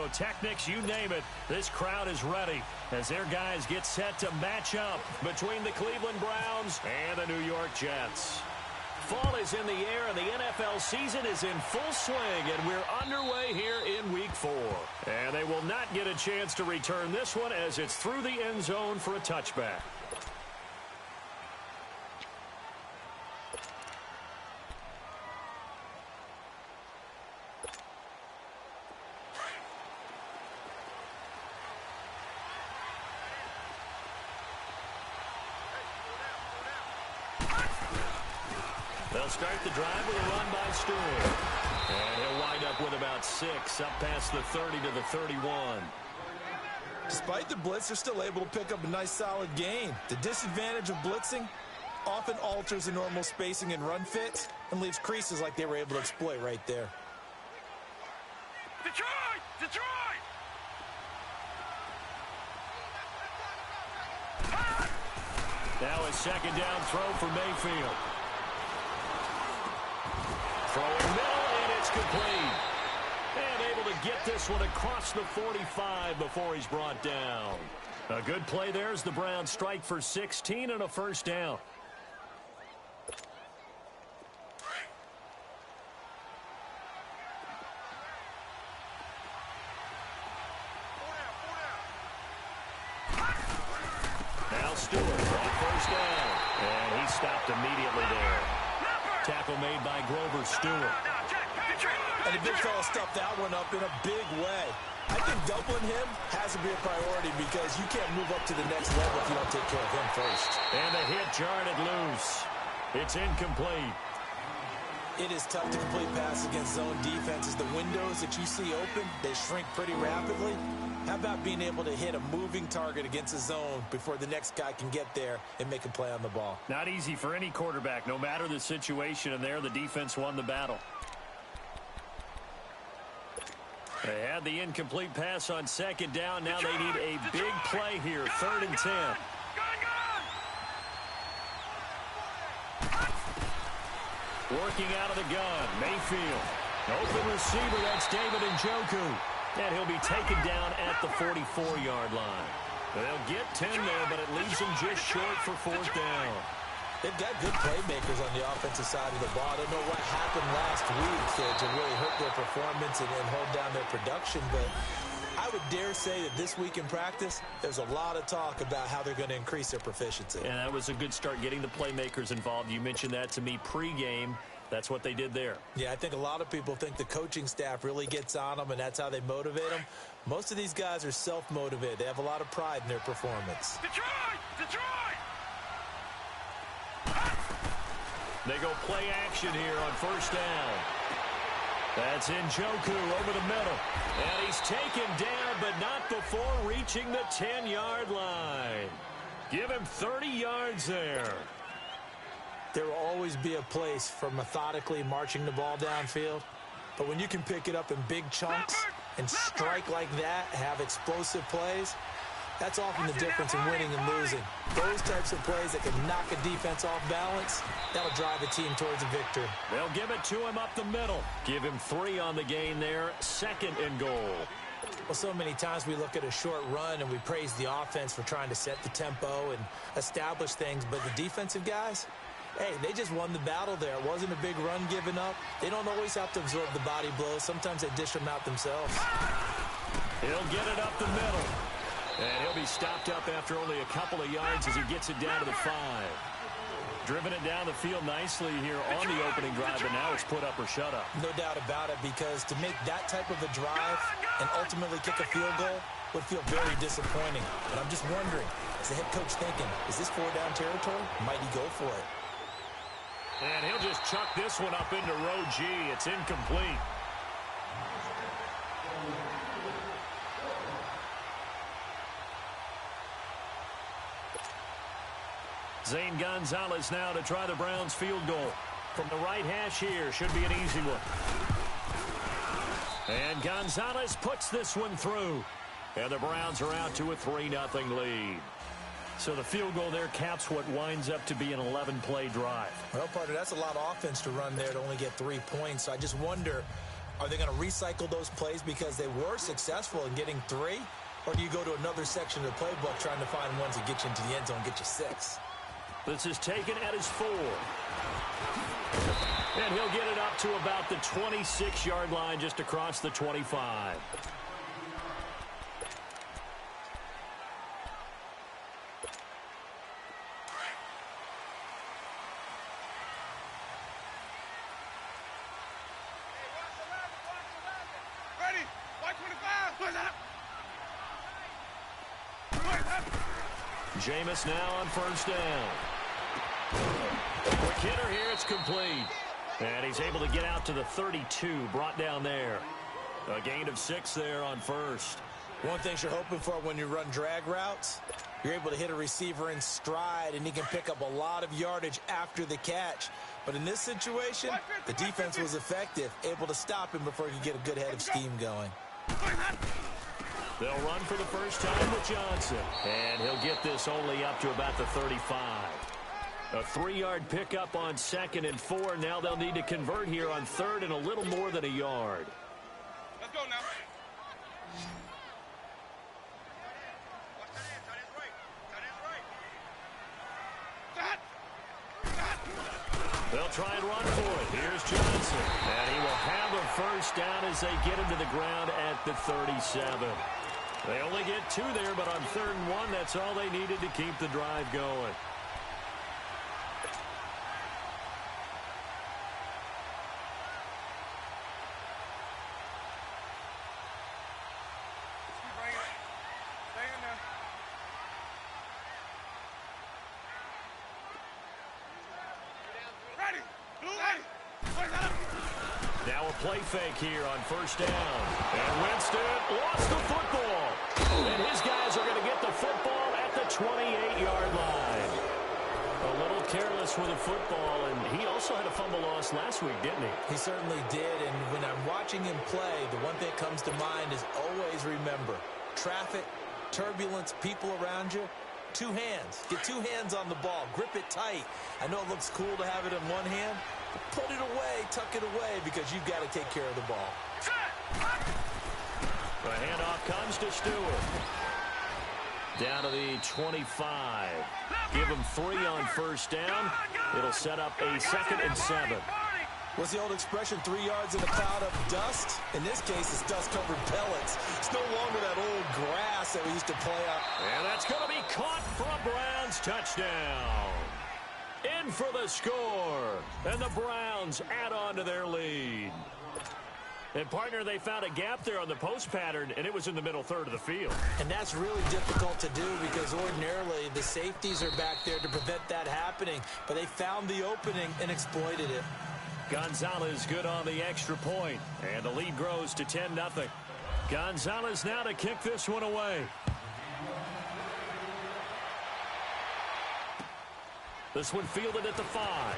pyrotechnics, you name it. This crowd is ready as their guys get set to match up between the Cleveland Browns and the New York Jets. Fall is in the air, and the NFL season is in full swing, and we're underway here in Week 4. And they will not get a chance to return this one as it's through the end zone for a touchback. They'll start the drive with a run by Stewart. And he'll wind up with about 6, up past the 30 to the 31. Despite the blitz, they're still able to pick up a nice solid gain. The disadvantage of blitzing often alters the normal spacing and run fits and leaves creases like they were able to exploit right there. Detroit! Detroit! Now a second down throw for Mayfield. Throwing middle, and it's complete. And able to get this one across the 45 before he's brought down. A good play there as the Browns strike for 16 and a first down. Now Stewart on first down. And he stopped immediately there. Tackle made by Grover Stewart. And the big fella stuffed that one up in a big way. I think doubling him has to be a priority because you can't move up to the next level if you don't take care of him first. And the hit jarred it loose. It's incomplete. It is tough to complete passes against zone defenses. The windows that you see open, they shrink pretty rapidly. How about being able to hit a moving target against a zone before the next guy can get there and make a play on the ball? Not easy for any quarterback, no matter the situation, and there the defense won the battle. They had the incomplete pass on second down. Now they need a big play here, 3rd and 10. Working out of the gun, Mayfield. Open receiver, that's David Njoku. And he'll be taken down at the 44-yard line. They'll get 10 there, but it leaves them just short for 4th down. They've got good playmakers on the offensive side of the ball. I don't know what happened last week to really hurt their performance and hold down their production, but I would dare say that this week in practice, there's a lot of talk about how they're going to increase their proficiency. And that was a good start, getting the playmakers involved. You mentioned that to me pregame. That's what they did there. Yeah, I think a lot of people think the coaching staff really gets on them, and that's how they motivate them. Most of these guys are self-motivated. They have a lot of pride in their performance. Detroit! Detroit! They go play action here on first down. That's Njoku over the middle. And he's taken down, but not before reaching the 10-yard line. Give him 30 yards there. There will always be a place for methodically marching the ball downfield. But when you can pick it up in big chunks and strike like that, have explosive plays, that's often the difference in winning and losing. Those types of plays that can knock a defense off balance, that'll drive a team towards a victory. They'll give it to him up the middle. Give him 3 on the gain there, 2nd and goal. Well, so many times we look at a short run and we praise the offense for trying to set the tempo and establish things, but the defensive guys, hey, they just won the battle there. It wasn't a big run given up. They don't always have to absorb the body blows. Sometimes they dish them out themselves. He'll get it up the middle. And he'll be stopped up after only a couple of yards as he gets it down to the 5. Driven it down the field nicely here on the opening drive, but now it's put up or shut up. No doubt about it, because to make that type of a drive and ultimately kick a field goal would feel very disappointing. And I'm just wondering, is the head coach thinking, is this 4-down territory? Might he go for it? And he'll just chuck this one up into row G. It's incomplete. Zane Gonzalez now to try the Browns field goal. From the right hash here, should be an easy one. And Gonzalez puts this one through. And the Browns are out to a 3-0 lead. So the field goal there caps what winds up to be an 11-play drive. Well, partner, that's a lot of offense to run there to only get 3 points. So I just wonder, Are they going to recycle those plays because they were successful in getting 3? Or do you go to another section of the playbook trying to find ones that get you into the end zone and get you 6? This is taken at his 4. And he'll get it up to about the 26-yard line, just across the 25. Ready? White 25. What's up? Jameis now on first down. Quick hitter here, it's complete. And he's able to get out to the 32, brought down there. A gain of 6 there on first. One thing you're hoping for when you run drag routes, you're able to hit a receiver in stride, and he can pick up a lot of yardage after the catch. But in this situation, the defense was effective, able to stop him before he could get a good head of steam going. They'll run for the first time with Johnson. And he'll get this only up to about the 35. A 3-yard pickup on 2nd and 4. Now they'll need to convert here on 3rd and a little more than a yard. Let's go now. They'll try and run for it. Here's Johnson. And he will have a first down as they get him to the ground at the 37. They only get 2 there, but on 3rd and 1, that's all they needed to keep the drive going. Now a play fake here on first down. And Winston lost the football. And his guys are going to get the football at the 28-yard line. A little careless with the football, and he also had a fumble loss last week, didn't he? He certainly did, and when I'm watching him play, the one thing that comes to mind is always remember, traffic, turbulence, people around you, 2 hands. Get 2 hands on the ball. Grip it tight. I know it looks cool to have it in one hand, but put it away, tuck it away, because you've got to take care of the ball. The handoff comes to Stewart. Down to the 25. Give him 3 on first down. It'll set up a 2nd and 7. What's the old expression, 3 yards in a cloud of dust? In this case, it's dust-covered pellets. It's no longer that old grass that we used to play on. And that's going to be caught for a Browns touchdown. In for the score. And the Browns add on to their lead. And, partner, they found a gap there on the post pattern, and it was in the middle 3rd of the field. And that's really difficult to do because ordinarily the safeties are back there to prevent that happening. But they found the opening and exploited it. Gonzalez good on the extra point, and the lead grows to 10-0. Gonzalez now to kick this one away. This one fielded at the 5.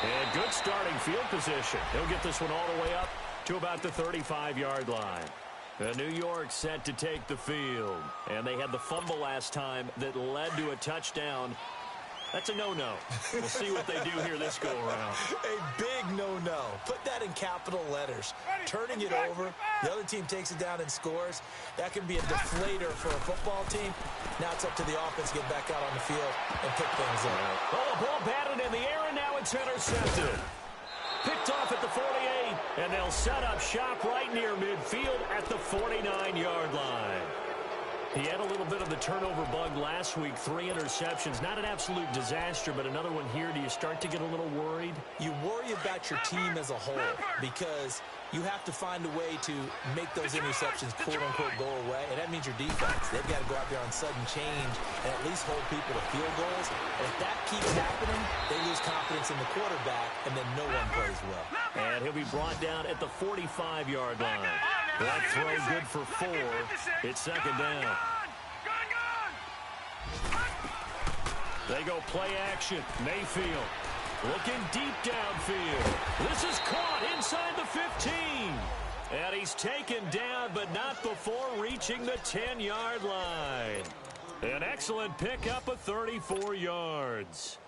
And good starting field position. He'll get this one all the way up to about the 35-yard line. New York set to take the field. And they had the fumble last time that led to a touchdown. That's a no-no. We'll see what they do here this go-around. A big no-no. Put that in capital letters. Turning it over, the other team takes it down and scores. That can be a deflator for a football team. Now it's up to the offense to get back out on the field and pick things up. Oh, the ball batted in the air, and now it's intercepted. Picked off at the 48, and they'll set up shop right near midfield at the 49-yard line. He had a little bit of the turnover bug last week, 3 interceptions. Not an absolute disaster, but another one here. Do you start to get a little worried? You worry about your team as a whole because you have to find a way to make those interceptions, quote-unquote, go away, and that means your defense. They've got to go out there on sudden change and at least hold people to field goals. And if that keeps happening, they lose confidence in the quarterback, and then no one plays well. And he'll be brought down at the 45-yard line. That throw good for 4. It's 2nd down. They go play action. Mayfield looking deep downfield. This is caught inside the 15. And he's taken down, but not before reaching the 10-yard line. An excellent pickup of 34 yards.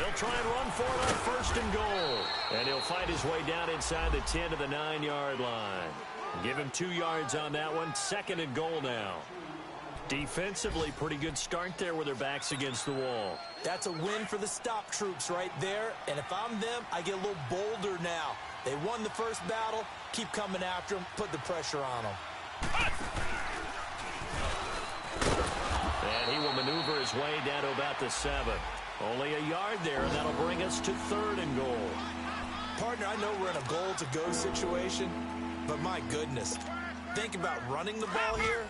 They'll try and run for it on first and goal. And he'll fight his way down inside the 10 to the 9-yard line. Give him 2 yards on that one. Second and goal now. Defensively, pretty good start there with their backs against the wall. That's a win for the stop troops right there. And if I'm them, I get a little bolder now. They won the first battle. Keep coming after them. Put the pressure on them. And he will maneuver his way down to about the 7. Only a yard there, and that'll bring us to third and goal. Partner, I know we're in a goal-to-go situation, but my goodness. Think about running the ball here.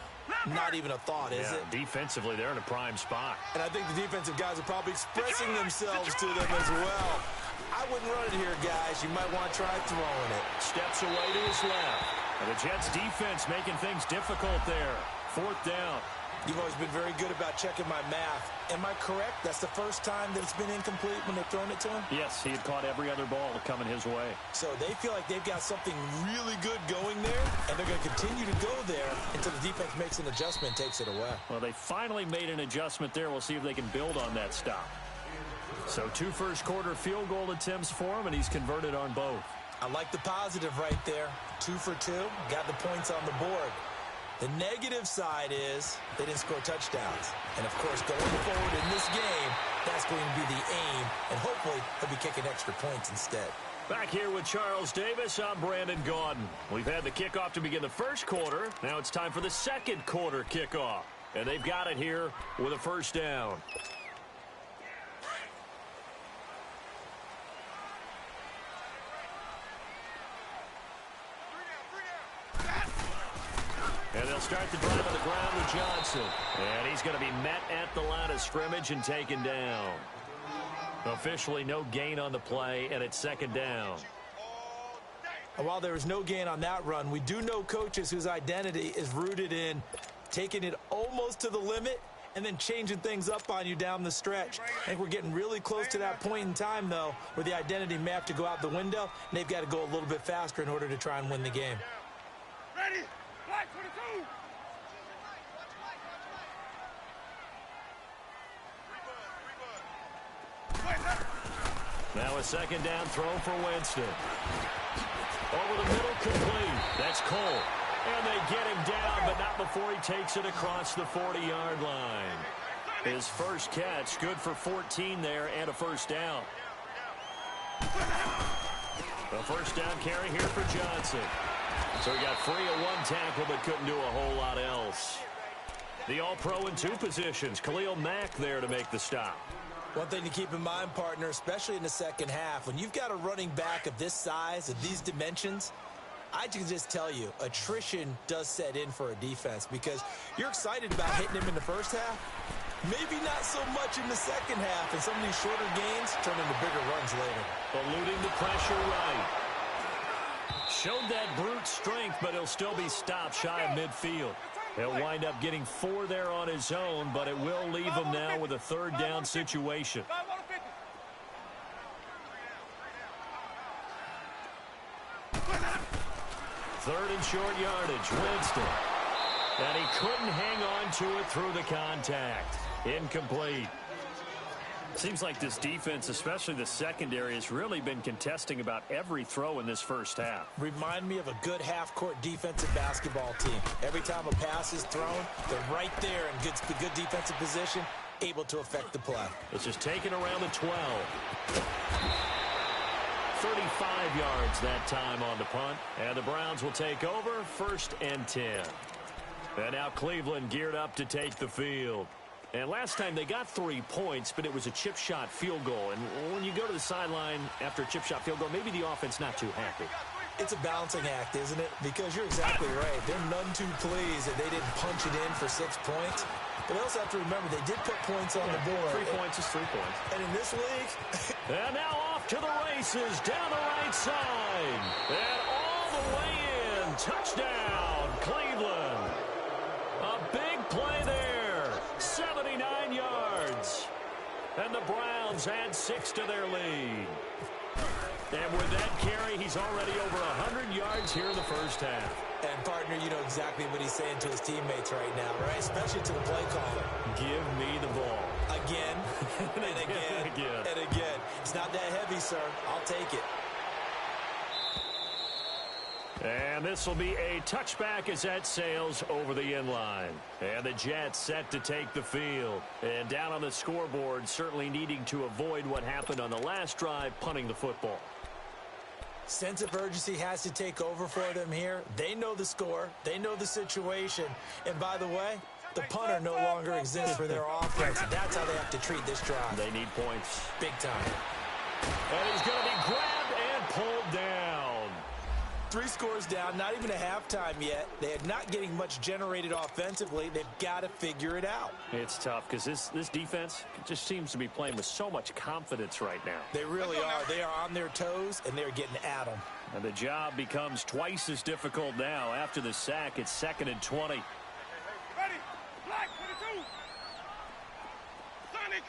Not even a thought, is it? Defensively, they're in a prime spot. And I think the defensive guys are probably expressing themselves to them as well. I wouldn't run it here, guys. You might want to try throwing it. Steps away to his left. And the Jets defense making things difficult there. Fourth down. You've always been very good about checking my math. Am I correct? That's the first time that it's been incomplete when they've thrown it to him? Yes, he had caught every other ball coming his way. So they feel like they've got something really good going there, and they're going to continue to go there until the defense makes an adjustment and takes it away. Well, they finally made an adjustment there. We'll see if they can build on that stop. So 2 first-quarter field goal attempts for him, and he's converted on both. I like the positive right there. 2 for 2. Got the points on the board. The negative side is they didn't score touchdowns. And, of course, going forward in this game, that's going to be the aim. And hopefully he'll be kicking extra points instead. Back here with Charles Davis, I'm Brandon Gaudin. We've had the kickoff to begin the first quarter. Now it's time for the second quarter kickoff. And they've got it here with a first down. And they'll start the drive on the ground with Johnson. And he's going to be met at the line of scrimmage and taken down. Officially no gain on the play, and it's second down. And while there was no gain on that run, we do know coaches whose identity is rooted in taking it almost to the limit and then changing things up on you down the stretch. I think we're getting really close to that point in time, though, where the identity may have to go out the window, and they've got to go a little bit faster in order to try and win the game. Ready? Black 22. Now a second down throw for Winston. Over the middle, complete. That's Cole. And they get him down, but not before he takes it across the 40-yard line. His first catch, good for 14 there and a first down. A first down carry here for Johnson. So he got free of one tackle but couldn't do a whole lot else. The All-Pro in 2 positions. Khalil Mack there to make the stop. One thing to keep in mind, partner, especially in the second half, when you've got a running back of this size, of these dimensions, I can just tell you, attrition does set in for a defense because you're excited about hitting him in the first half. Maybe not so much in the second half, and some of these shorter gains turn into bigger runs later. Eluding the pressure right. Showed that brute strength, but he'll still be stopped shy of midfield. He'll wind up getting 4 there on his own, but it will leave him now with a third down situation. Third and short yardage, Winston. And he couldn't hang on to it through the contact. Incomplete. Seems like this defense, especially the secondary, has really been contesting about every throw in this first half. Remind me of a good half-court defensive basketball team. Every time a pass is thrown, they're right there in good defensive position, able to affect the play. It's just taken around the 12. 35 yards that time on the punt. And the Browns will take over, 1st and 10. And now Cleveland geared up to take the field. And last time they got 3 points, but it was a chip shot field goal. And when you go to the sideline after a chip shot field goal, maybe the offense not too happy. It's a balancing act, isn't it? Because you're exactly right. They're none too pleased that they didn't punch it in for 6 points. But they also have to remember they did put points on the board. 3 points is 3 points. And in this league... and now off to the races down the right side. And all the way in. Touchdown, Cleveland. A big play there. 79 yards. And the Browns add 6 to their lead. And with that carry, he's already over 100 yards here in the first half. And, partner, you know exactly what he's saying to his teammates right now, right? Especially to the play caller. Give me the ball. Again, and again, again. and again. sir. I'll take it. And this will be a touchback as that sails over the inline. And the Jets set to take the field. And down on the scoreboard, certainly needing to avoid what happened on the last drive, punting the football. Sense of urgency has to take over for them here. They know the score. They know the situation. And by the way, the punter no longer exists for their offense. That's how they have to treat this drive. They need points. Big time. And he's going to be grabbed and pulled down. 3 scores down, not even a halftime yet. They are not getting much generated offensively. They've got to figure it out. It's tough because this defense just seems to be playing with so much confidence right now. They really are. They are on their toes, and they're getting at them. And the job becomes twice as difficult now. After the sack, it's 2nd and 20. Ready. Black 22. Sonic.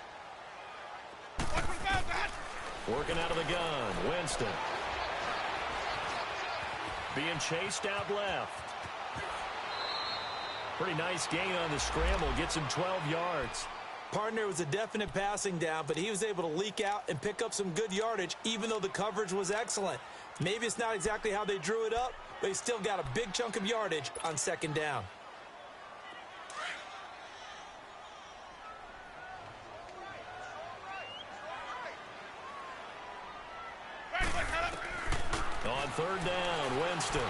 Watch for the bounce, hat. Working out of the gun, Winston. Being chased out left. Pretty nice gain on the scramble. Gets him 12 yards. Partner was a definite passing down, but he was able to leak out and pick up some good yardage, even though the coverage was excellent. Maybe it's not exactly how they drew it up, but he still got a big chunk of yardage on 2nd down. On 3rd down, Winston.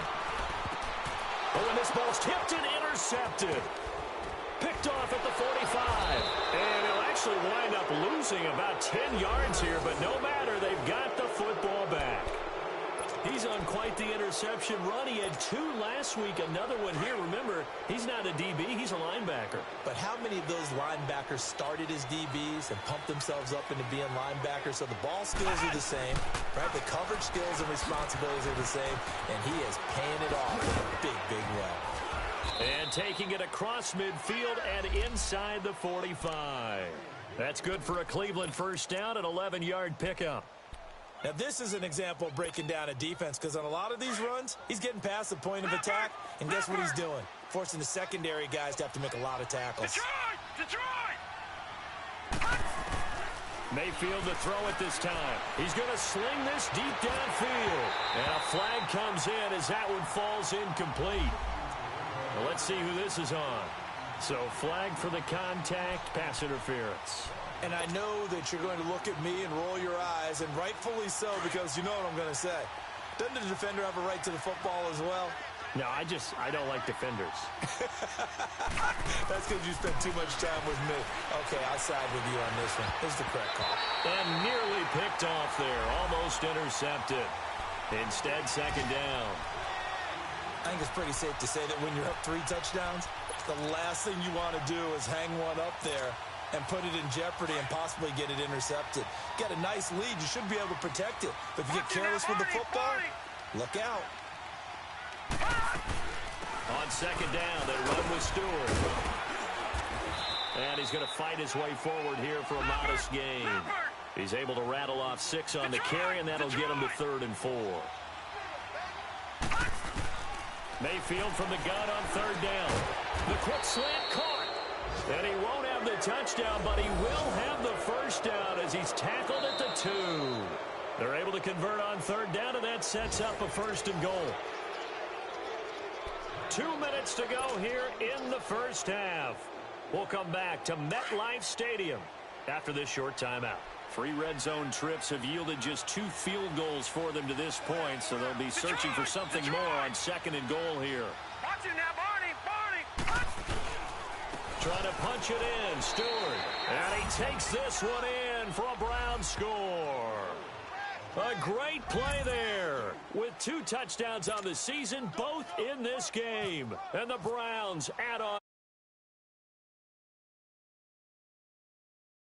Oh, and this ball's tipped and intercepted. Picked off at the 45. And he'll actually wind up losing about 10 yards here, but no matter, they've got the football back. He's on quite the interception run. He had 2 last week, another one here. Remember, he's not a DB, he's a linebacker. But how many of those linebackers started as DBs and pumped themselves up into being linebackers? So the ball skills are the same, right? The coverage skills and responsibilities are the same, and he is paying it off in a big, big way. And taking it across midfield and inside the 45. That's good for a Cleveland first down, an 11-yard pickup. Now, this is an example of breaking down a defense, because on a lot of these runs, he's getting past the point of attack, and guess what he's doing? Forcing the secondary guys to have to make a lot of tackles. Detroit! Mayfield to throw it this time. He's going to sling this deep downfield. And a flag comes in as that one falls incomplete. Well, let's see who this is on. So, flag for the contact, pass interference. And I know that you're going to look at me and roll your eyes, and rightfully so, because you know what I'm going to say. Doesn't the defender have a right to the football as well? No, I don't like defenders. That's because you spent too much time with me. Okay, I'll side with you on this one. This is the correct call. And nearly picked off there. Almost intercepted. Instead, 2nd down. I think it's pretty safe to say that when you're up 3 touchdowns, the last thing you want to do is hang one up there and put it in jeopardy and possibly get it intercepted. Get a nice lead, you should be able to protect it. But if you get careless with the football, look out. On 2nd down, they run with Stewart. And he's going to fight his way forward here for a modest gain. He's able to rattle off 6 on the carry, and that'll get him to 3rd and 4. Mayfield from the gun on 3rd down. The quick slant caught. And he won't have the touchdown, but he will have the first down as he's tackled at the 2. They're able to convert on 3rd down, and that sets up a 1st and goal. 2 minutes to go here in the first half. We'll come back to MetLife Stadium after this short timeout. 3 red zone trips have yielded just 2 field goals for them to this point, so they'll be searching for something more on 2nd and goal here. Watch it now, Barney! Trying to punch it in, Stewart. And he takes this one in for a Brown score. A great play there with 2 touchdowns on the season, both in this game. And the Browns add on.